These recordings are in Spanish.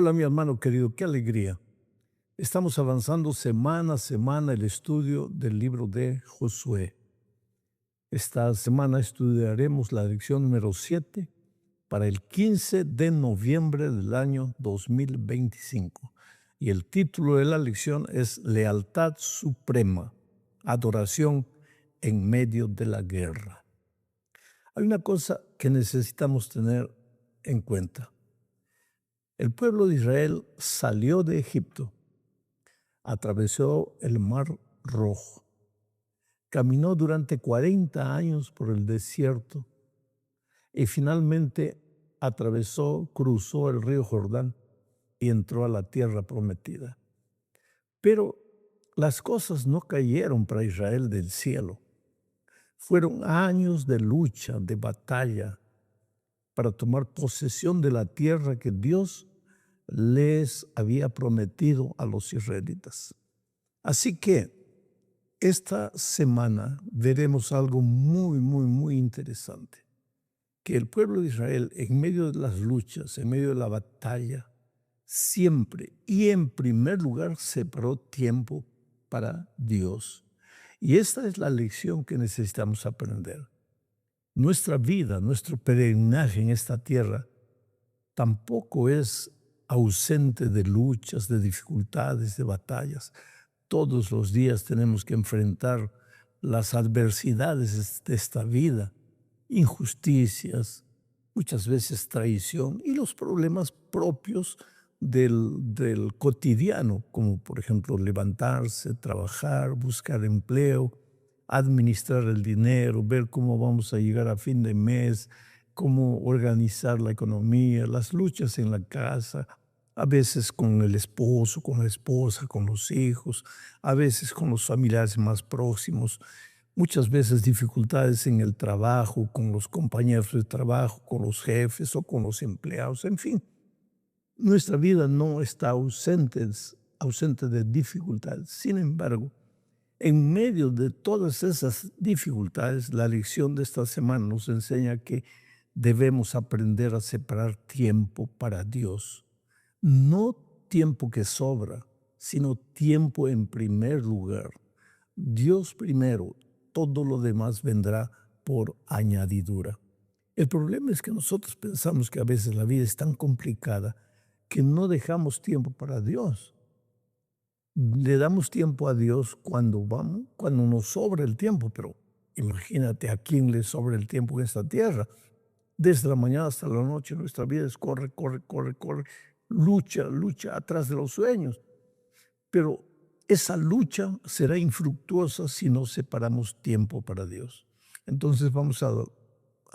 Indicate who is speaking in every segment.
Speaker 1: Hola, mi hermano querido, qué alegría. Estamos avanzando semana a semana el estudio del libro de Josué. Esta semana estudiaremos la lección número 7 para el 15 de noviembre del año 2025. Y el título de la lección es Lealtad Suprema, Adoración en medio de la guerra. Hay una cosa que necesitamos tener en cuenta. El pueblo de Israel salió de Egipto, atravesó el Mar Rojo, caminó durante 40 años por el desierto y finalmente cruzó el río Jordán y entró a la tierra prometida. Pero las cosas no cayeron para Israel del cielo. Fueron años de lucha, de batalla, para tomar posesión de la tierra que Dios les había prometido a los israelitas. Así que esta semana veremos algo muy interesante, que el pueblo de Israel en medio de las luchas, en medio de la batalla, siempre y en primer lugar separó tiempo para Dios. Y esta es la lección que necesitamos aprender. Nuestra vida, nuestro peregrinaje en esta tierra tampoco es ausente de luchas, de dificultades, de batallas. Todos los días tenemos que enfrentar las adversidades de esta vida, injusticias, muchas veces traición y los problemas propios del cotidiano, como por ejemplo levantarse, trabajar, buscar empleo, administrar el dinero, ver cómo vamos a llegar a fin de mes, cómo organizar la economía, las luchas en la casa, a veces con el esposo, con la esposa, con los hijos, a veces con los familiares más próximos, muchas veces dificultades en el trabajo, con los compañeros de trabajo, con los jefes o con los empleados, en fin. Nuestra vida no está ausente de dificultades. Sin embargo, en medio de todas esas dificultades, la lección de esta semana nos enseña que debemos aprender a separar tiempo para Dios. No tiempo que sobra, sino tiempo en primer lugar. Dios primero, todo lo demás vendrá por añadidura. El problema es que nosotros pensamos que a veces la vida es tan complicada que no dejamos tiempo para Dios. Le damos tiempo a Dios cuando nos sobra el tiempo, pero imagínate a quién le sobra el tiempo en esta tierra. Desde la mañana hasta la noche nuestra vida es corre, lucha atrás de los sueños. Pero esa lucha será infructuosa si no separamos tiempo para Dios. Entonces vamos a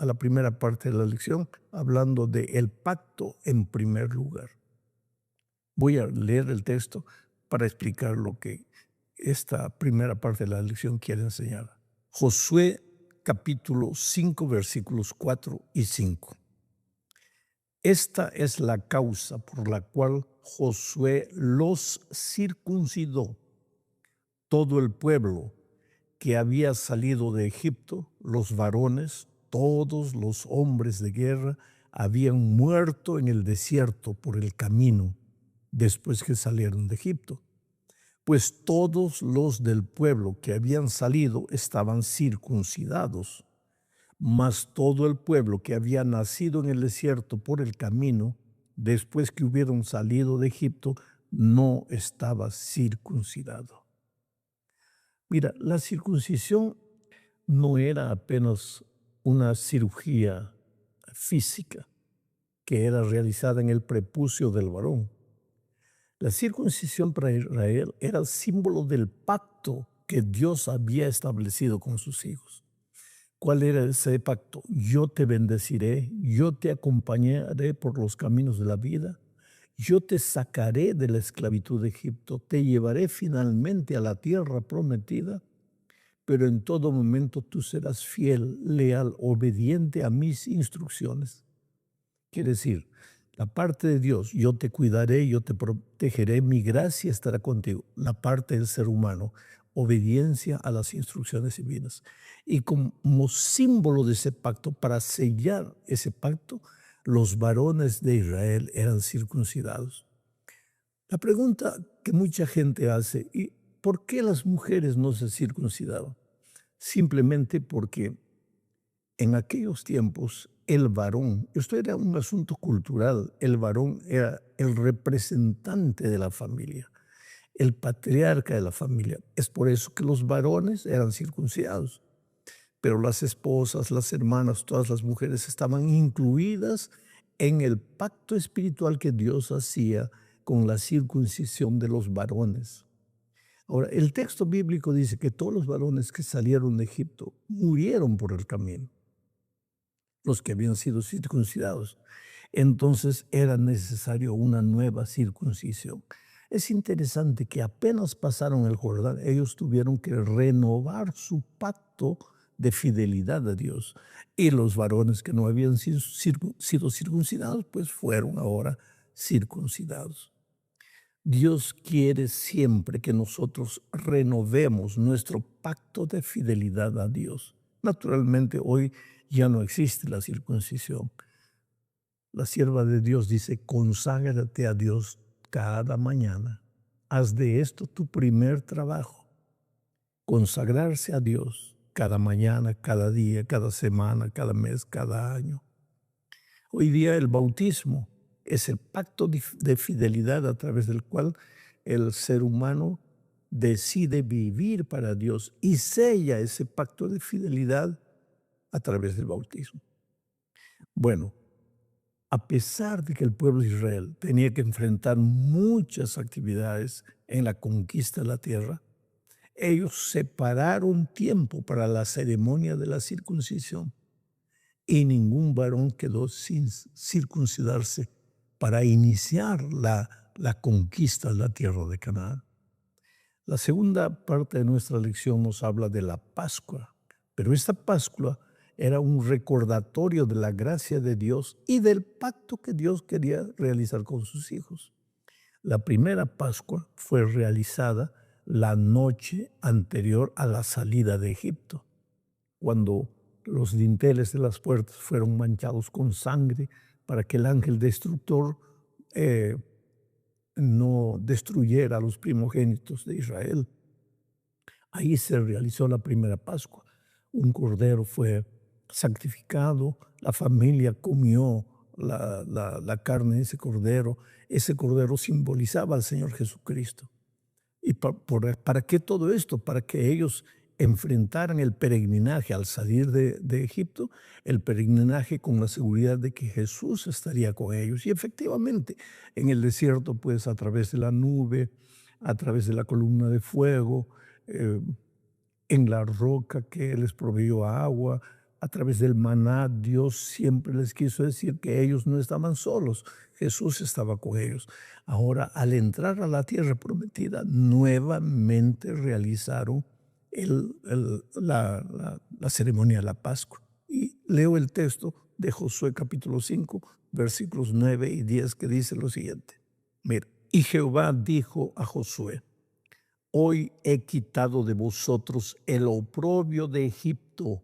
Speaker 1: la primera parte de la lección hablando de el pacto en primer lugar. Voy a leer el texto para explicar lo que esta primera parte de la lección quiere enseñar. Josué capítulo 5 versículos 4 y 5. Esta es la causa por la cual Josué los circuncidó. Todo el pueblo que había salido de Egipto, los varones, todos los hombres de guerra, habían muerto en el desierto por el camino después que salieron de Egipto. Pues todos los del pueblo que habían salido estaban circuncidados, mas todo el pueblo que había nacido en el desierto por el camino, después que hubieron salido de Egipto, no estaba circuncidado. Mira, la circuncisión no era apenas una cirugía física que era realizada en el prepucio del varón. La circuncisión para Israel era el símbolo del pacto que Dios había establecido con sus hijos. ¿Cuál era ese pacto? Yo te bendeciré, yo te acompañaré por los caminos de la vida, yo te sacaré de la esclavitud de Egipto, te llevaré finalmente a la tierra prometida, pero en todo momento tú serás fiel, leal, obediente a mis instrucciones. Quiere decir, la parte de Dios, yo te cuidaré, yo te protegeré, mi gracia estará contigo. La parte del ser humano, obediencia a las instrucciones divinas. Y como símbolo de ese pacto, para sellar ese pacto, los varones de Israel eran circuncidados. La pregunta que mucha gente hace, ¿y por qué las mujeres no se circuncidaban? Simplemente porque en aquellos tiempos el varón, esto era un asunto cultural, el varón era el representante de la familia, el patriarca de la familia. Es por eso que los varones eran circuncidados, pero las esposas, las hermanas, todas las mujeres estaban incluidas en el pacto espiritual que Dios hacía con la circuncisión de los varones. Ahora, el texto bíblico dice que todos los varones que salieron de Egipto murieron por el camino, los que habían sido circuncidados. Entonces era necesario una nueva circuncisión. Es interesante que apenas pasaron el Jordán, ellos tuvieron que renovar su pacto de fidelidad a Dios. Y los varones que no habían sido circuncidados, pues fueron ahora circuncidados. Dios quiere siempre que nosotros renovemos nuestro pacto de fidelidad a Dios. Naturalmente, hoy ya no existe la circuncisión. La sierva de Dios dice, conságrate a Dios cada mañana. Haz de esto tu primer trabajo. Consagrarse a Dios cada mañana, cada día, cada semana, cada mes, cada año. Hoy día el bautismo es el pacto de fidelidad a través del cual el ser humano decide vivir para Dios y sella ese pacto de fidelidad a través del bautismo. Bueno, a pesar de que el pueblo de Israel tenía que enfrentar muchas actividades en la conquista de la tierra, ellos separaron tiempo para la ceremonia de la circuncisión y ningún varón quedó sin circuncidarse para iniciar la conquista de la tierra de Canaán. La segunda parte de nuestra lección nos habla de la Pascua, pero esta Pascua era un recordatorio de la gracia de Dios y del pacto que Dios quería realizar con sus hijos. La primera Pascua fue realizada la noche anterior a la salida de Egipto, cuando los dinteles de las puertas fueron manchados con sangre para que el ángel destructor no destruyera a los primogénitos de Israel. Ahí se realizó la primera Pascua. Un cordero fue sacrificado, la familia comió la carne de ese cordero. Ese cordero simbolizaba al Señor Jesucristo. ¿Y para qué todo esto? Para que ellos enfrentaran el peregrinaje al salir de Egipto, el peregrinaje con la seguridad de que Jesús estaría con ellos. Y efectivamente, en el desierto, pues a través de la nube, a través de la columna de fuego, eh, en la roca que les proveyó agua, a través del maná, Dios siempre les quiso decir que ellos no estaban solos, Jesús estaba con ellos. Ahora, al entrar a la tierra prometida, nuevamente realizaron la ceremonia de la Pascua. Y leo el texto de Josué capítulo 5, versículos 9 y 10, que dice lo siguiente. Mira, y Jehová dijo a Josué, hoy he quitado de vosotros el oprobio de Egipto,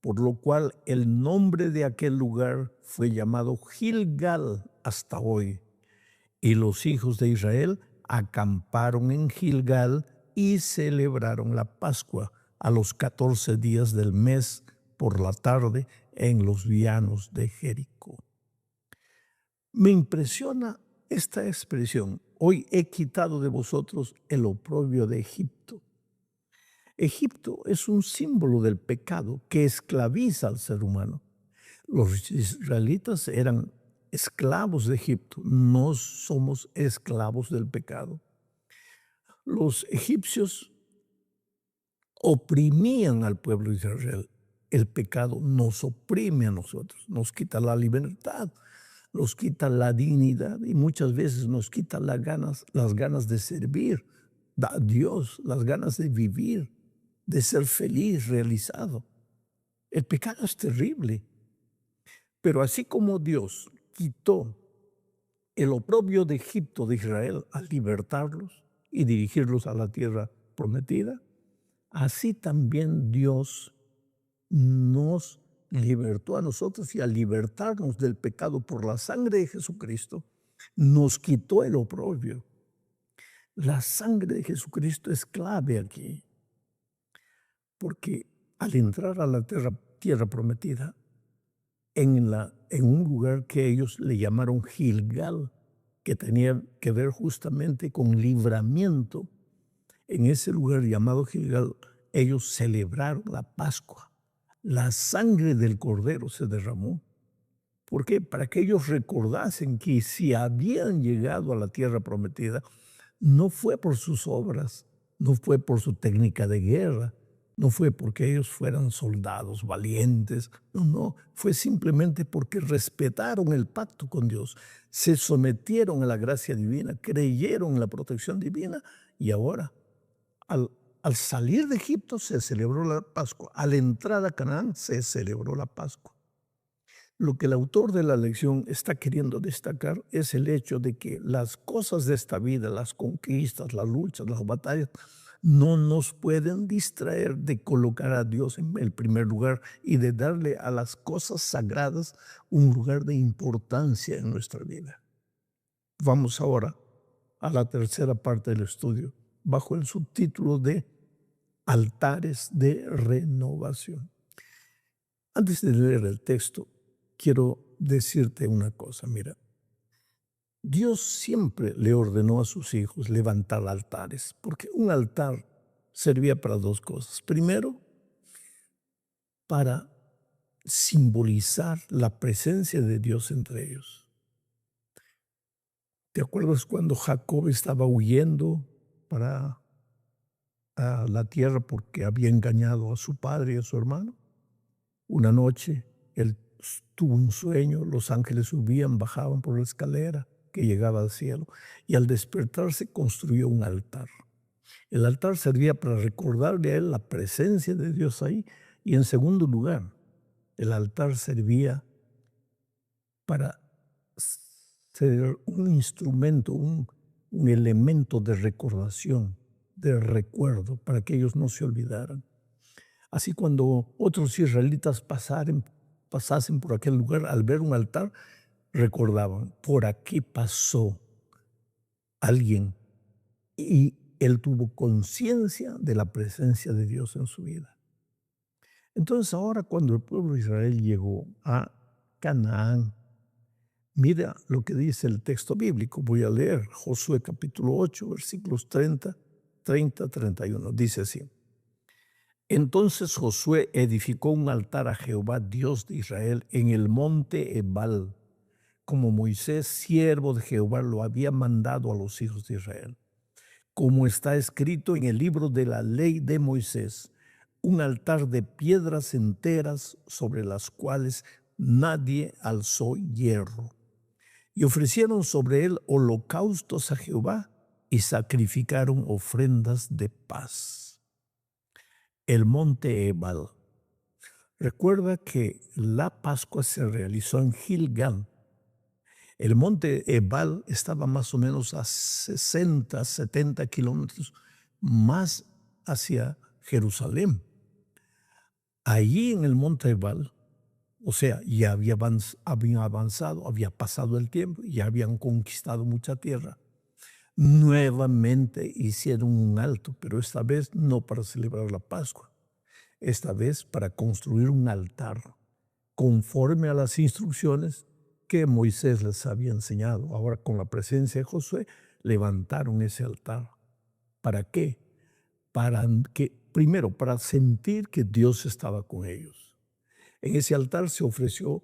Speaker 1: por lo cual el nombre de aquel lugar fue llamado Gilgal hasta hoy. Y los hijos de Israel acamparon en Gilgal y celebraron la Pascua a los 14 días del mes por la tarde en los llanos de Jericó. Me impresiona esta expresión, hoy he quitado de vosotros el oprobio de Egipto. Egipto es un símbolo del pecado que esclaviza al ser humano. Los israelitas eran esclavos de Egipto, no somos esclavos del pecado. Los egipcios oprimían al pueblo de Israel. El pecado nos oprime a nosotros, nos quita la libertad, nos quita la dignidad y muchas veces nos quita las ganas de servir a Dios, las ganas de vivir, de ser feliz, realizado. El pecado es terrible, pero así como Dios quitó el oprobio de Egipto de Israel al libertarlos y dirigirlos a la tierra prometida, así también Dios nos libertó a nosotros y al libertarnos del pecado por la sangre de Jesucristo, nos quitó el oprobio. La sangre de Jesucristo es clave aquí, porque al entrar a la tierra prometida, en un lugar que ellos le llamaron Gilgal, que tenía que ver justamente con libramiento, en ese lugar llamado Gilgal, ellos celebraron la Pascua. La sangre del Cordero se derramó. ¿Por qué? Para que ellos recordasen que si habían llegado a la tierra prometida, no fue por sus obras, no fue por su técnica de guerra, no fue porque ellos fueran soldados valientes, no, fue simplemente porque respetaron el pacto con Dios, se sometieron a la gracia divina, creyeron en la protección divina y ahora al, al salir de Egipto se celebró la Pascua, a la entrada a Canaán se celebró la Pascua. Lo que el autor de la lección está queriendo destacar es el hecho de que las cosas de esta vida, las conquistas, las luchas, las batallas, no nos pueden distraer de colocar a Dios en el primer lugar y de darle a las cosas sagradas un lugar de importancia en nuestra vida. Vamos ahora a la tercera parte del estudio, bajo el subtítulo de Altares de Renovación. Antes de leer el texto, quiero decirte una cosa, mira. Dios siempre le ordenó a sus hijos levantar altares, porque un altar servía para dos cosas. Primero, para simbolizar la presencia de Dios entre ellos. ¿Te acuerdas cuando Jacob estaba huyendo para a la tierra porque había engañado a su padre y a su hermano? Una noche él tuvo un sueño, los ángeles subían, bajaban por la escalera que llegaba al cielo, y al despertarse construyó un altar. El altar servía para recordarle a él la presencia de Dios ahí, y en segundo lugar, el altar servía para ser un instrumento, un elemento de recordación, de recuerdo, para que ellos no se olvidaran. Así cuando otros israelitas pasasen por aquel lugar, al ver un altar, recordaban, por aquí pasó alguien y él tuvo conciencia de la presencia de Dios en su vida. Entonces ahora cuando el pueblo de Israel llegó a Canaán, mira lo que dice el texto bíblico. Voy a leer Josué capítulo 8, versículos 30, 31. Dice así. Entonces Josué edificó un altar a Jehová, Dios de Israel, en el monte Ebal, como Moisés, siervo de Jehová, lo había mandado a los hijos de Israel. Como está escrito en el libro de la ley de Moisés, un altar de piedras enteras sobre las cuales nadie alzó hierro. Y ofrecieron sobre él holocaustos a Jehová y sacrificaron ofrendas de paz. El monte Ebal. Recuerda que la Pascua se realizó en Gilgal. El monte Ebal estaba más o menos a 60, 70 kilómetros más hacia Jerusalén. Allí en el monte Ebal, o sea, ya habían avanzado, había pasado el tiempo, ya habían conquistado mucha tierra. Nuevamente hicieron un alto, pero esta vez no para celebrar la Pascua, esta vez para construir un altar conforme a las instrucciones que Moisés les había enseñado. Ahora con la presencia de Josué levantaron ese altar. ¿Para qué? Primero, para sentir que Dios estaba con ellos. En ese altar se ofreció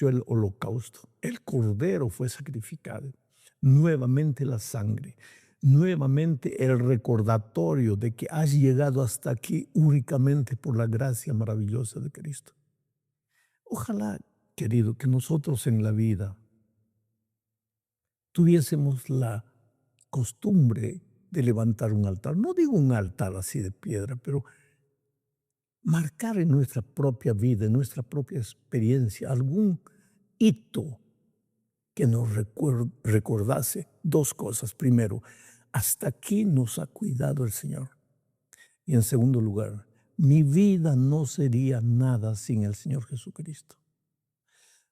Speaker 1: el holocausto. El cordero fue sacrificado. Nuevamente la sangre. Nuevamente el recordatorio de que has llegado hasta aquí únicamente por la gracia maravillosa de Cristo. Ojalá, querido, que nosotros en la vida tuviésemos la costumbre de levantar un altar. No digo un altar así de piedra, pero marcar en nuestra propia vida, en nuestra propia experiencia, algún hito que nos recordase dos cosas. Primero, hasta aquí nos ha cuidado el Señor. Y en segundo lugar, mi vida no sería nada sin el Señor Jesucristo.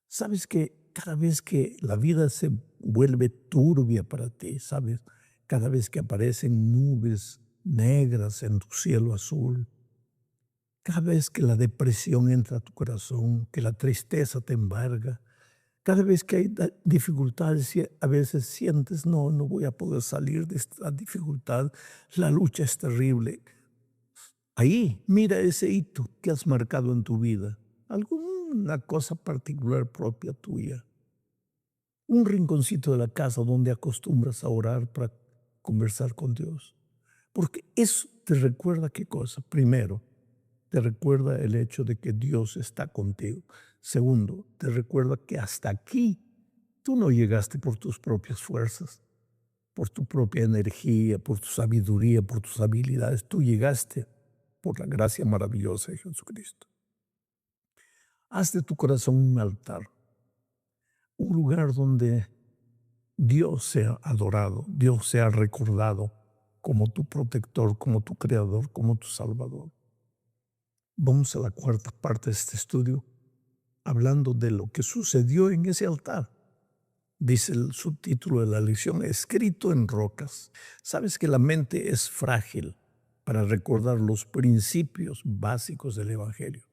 Speaker 1: Sabes que cada vez que la vida se vuelve turbia para ti, sabes, cada vez que aparecen nubes negras en tu cielo azul, cada vez que la depresión entra a tu corazón, que la tristeza te embarga, cada vez que hay dificultades y a veces sientes, no voy a poder salir de esta dificultad, la lucha es terrible. Ahí, mira ese hito que has marcado en tu vida, alguna cosa particular propia tuya, un rinconcito de la casa donde acostumbras a orar para conversar con Dios. Porque eso te recuerda qué cosa. Primero, te recuerda el hecho de que Dios está contigo. Segundo, te recuerda que hasta aquí tú no llegaste por tus propias fuerzas, por tu propia energía, por tu sabiduría, por tus habilidades. Tú llegaste por la gracia maravillosa de Jesucristo. Haz de tu corazón un altar, un lugar donde Dios sea adorado, Dios sea recordado como tu protector, como tu creador, como tu salvador. Vamos a la cuarta parte de este estudio, hablando de lo que sucedió en ese altar. Dice el subtítulo de la lección, escrito en rocas. Sabes que la mente es frágil para recordar los principios básicos del Evangelio.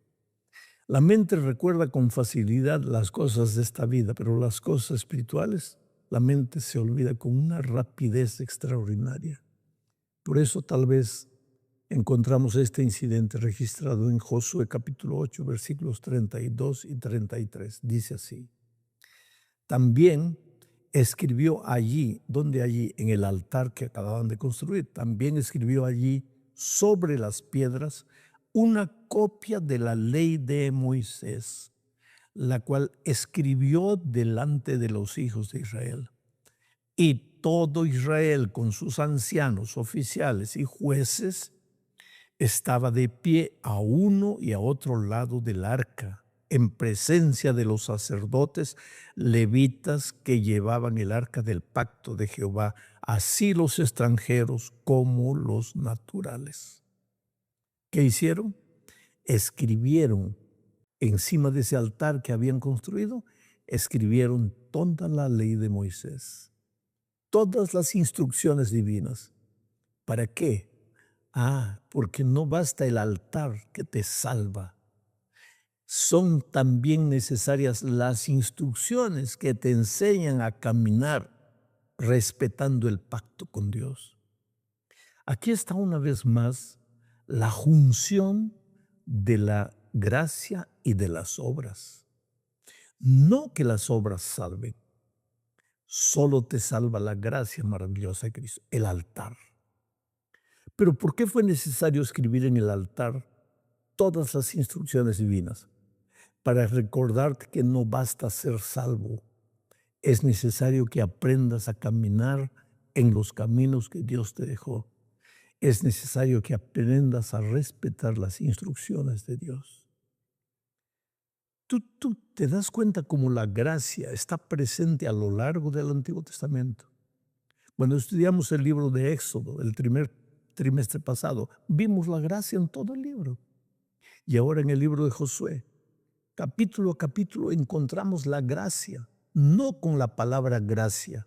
Speaker 1: La mente recuerda con facilidad las cosas de esta vida, pero las cosas espirituales, la mente se olvida con una rapidez extraordinaria. Por eso tal vez encontramos este incidente registrado en Josué capítulo 8, versículos 32 y 33. Dice así: también escribió allí, ¿dónde allí? En el altar que acababan de construir. También escribió allí sobre las piedras una copia de la ley de Moisés, la cual escribió delante de los hijos de Israel. Y todo Israel con sus ancianos, oficiales y jueces estaba de pie a uno y a otro lado del arca, en presencia de los sacerdotes levitas que llevaban el arca del pacto de Jehová, así los extranjeros como los naturales. ¿Qué hicieron? Escribieron encima de ese altar que habían construido, escribieron toda la ley de Moisés, todas las instrucciones divinas. ¿Para qué? Porque no basta el altar que te salva. Son también necesarias las instrucciones que te enseñan a caminar respetando el pacto con Dios. Aquí está una vez más la junción de la gracia y de las obras. No que las obras salven, solo te salva la gracia maravillosa de Cristo, el altar. Pero ¿por qué fue necesario escribir en el altar todas las instrucciones divinas? Para recordarte que no basta ser salvo, es necesario que aprendas a caminar en los caminos que Dios te dejó. Es necesario que aprendas a respetar las instrucciones de Dios. Tú te das cuenta cómo la gracia está presente a lo largo del Antiguo Testamento. Cuando estudiamos el libro de Éxodo, el primer trimestre pasado, vimos la gracia en todo el libro. Y ahora en el libro de Josué, capítulo a capítulo encontramos la gracia, no con la palabra gracia,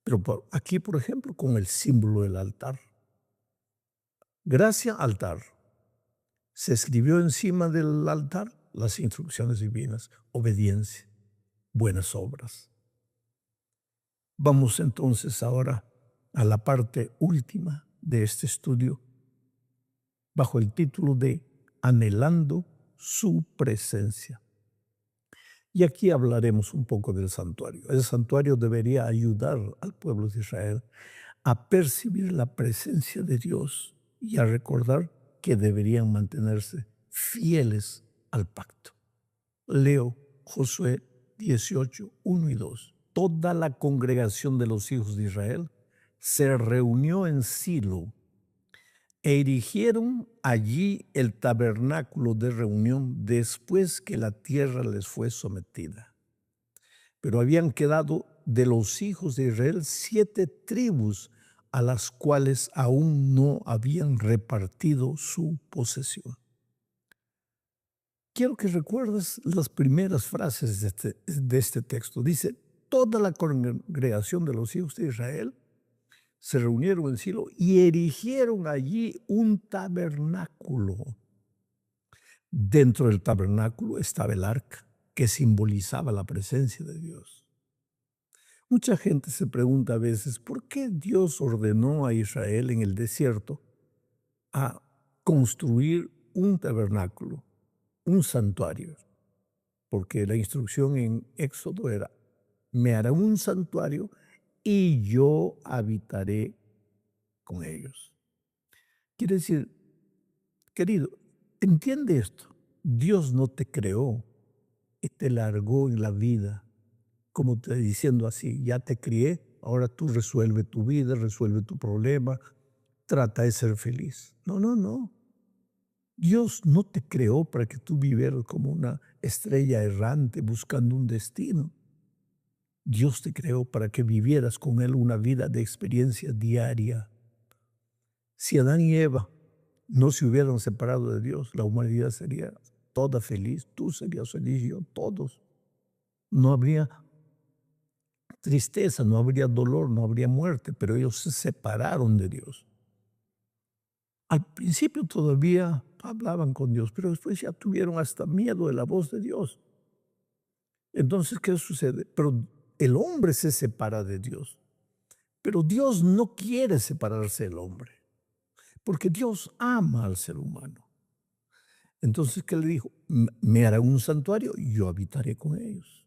Speaker 1: pero aquí, por ejemplo, con el símbolo del altar. Gracia, altar. Se escribió encima del altar las instrucciones divinas, obediencia, buenas obras. Vamos entonces ahora a la parte última de este estudio, bajo el título de Anhelando su presencia. Y aquí hablaremos un poco del santuario. El santuario debería ayudar al pueblo de Israel a percibir la presencia de Dios y a recordar que deberían mantenerse fieles al pacto. Leo Josué 18, 1 y 2. Toda la congregación de los hijos de Israel se reunió en Silo e erigieron allí el tabernáculo de reunión después que la tierra les fue sometida. Pero habían quedado de los hijos de Israel 7 tribus a las cuales aún no habían repartido su posesión. Quiero que recuerdes las primeras frases de este texto. Dice, toda la congregación de los hijos de Israel se reunieron en Silo y erigieron allí un tabernáculo. Dentro del tabernáculo estaba el arca, que simbolizaba la presencia de Dios. Mucha gente se pregunta a veces, ¿por qué Dios ordenó a Israel en el desierto a construir un tabernáculo, un santuario? Porque la instrucción en Éxodo era, me hará un santuario y yo habitaré con ellos. Quiere decir, querido, entiende esto. Dios no te creó y te largó en la vida, como te diciendo así, ya te crié, ahora tú resuelve tu vida, resuelve tu problema, trata de ser feliz. No, no, no. Dios no te creó para que tú vivieras como una estrella errante buscando un destino. Dios te creó para que vivieras con Él una vida de experiencia diaria. Si Adán y Eva no se hubieran separado de Dios, la humanidad sería toda feliz, tú serías feliz, yo, todos. No habría tristeza, no habría dolor, no habría muerte, pero ellos se separaron de Dios. Al principio todavía hablaban con Dios, pero después ya tuvieron hasta miedo de la voz de Dios. Entonces, ¿qué sucede? Pero el hombre se separa de Dios, pero Dios no quiere separarse del hombre, porque Dios ama al ser humano. Entonces, ¿qué le dijo? Me hará un santuario y yo habitaré con ellos.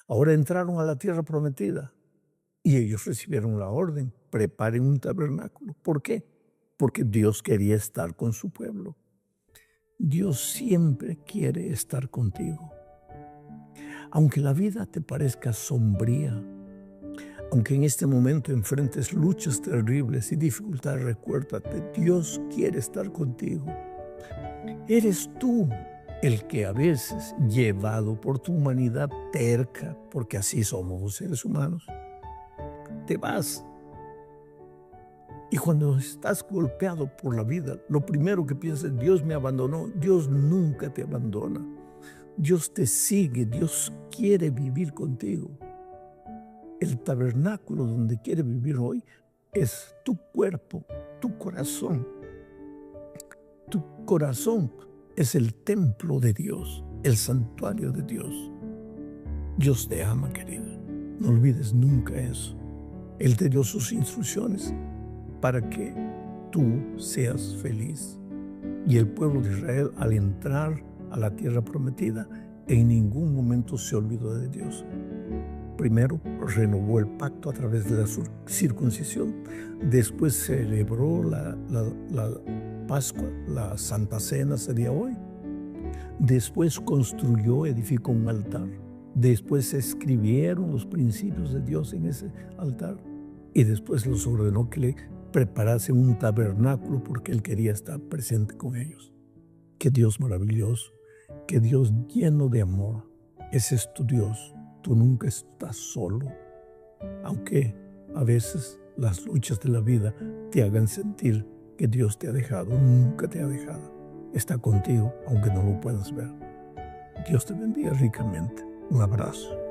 Speaker 1: Ahora entraron a la tierra prometida y ellos recibieron la orden, preparen un tabernáculo. ¿Por qué? Porque Dios quería estar con su pueblo. Dios siempre quiere estar contigo. Aunque la vida te parezca sombría, aunque en este momento enfrentes luchas terribles y dificultades, recuérdate, Dios quiere estar contigo. Eres tú el que a veces, llevado por tu humanidad terca, porque así somos los seres humanos, te vas. Y cuando estás golpeado por la vida, lo primero que piensas, Dios me abandonó. Dios nunca te abandona. Dios te sigue, Dios quiere vivir contigo. El tabernáculo donde quiere vivir hoy es tu cuerpo, tu corazón. Tu corazón es el templo de Dios, el santuario de Dios. Dios te ama, querido. No olvides nunca eso. Él te dio sus instrucciones para que tú seas feliz. Y el pueblo de Israel, al entrar a la tierra prometida, en ningún momento se olvidó de Dios. Primero renovó el pacto a través de la circuncisión, después celebró la Pascua, la Santa Cena sería hoy, después construyó, edificó un altar, después escribieron los principios de Dios en ese altar y después los ordenó que le preparase un tabernáculo porque Él quería estar presente con ellos. Qué Dios maravilloso, qué Dios lleno de amor. Ese es tu Dios. Tú nunca estás solo, aunque a veces las luchas de la vida te hagan sentir que Dios te ha dejado. Nunca te ha dejado. Está contigo, aunque no lo puedas ver. Dios te bendiga ricamente. Un abrazo.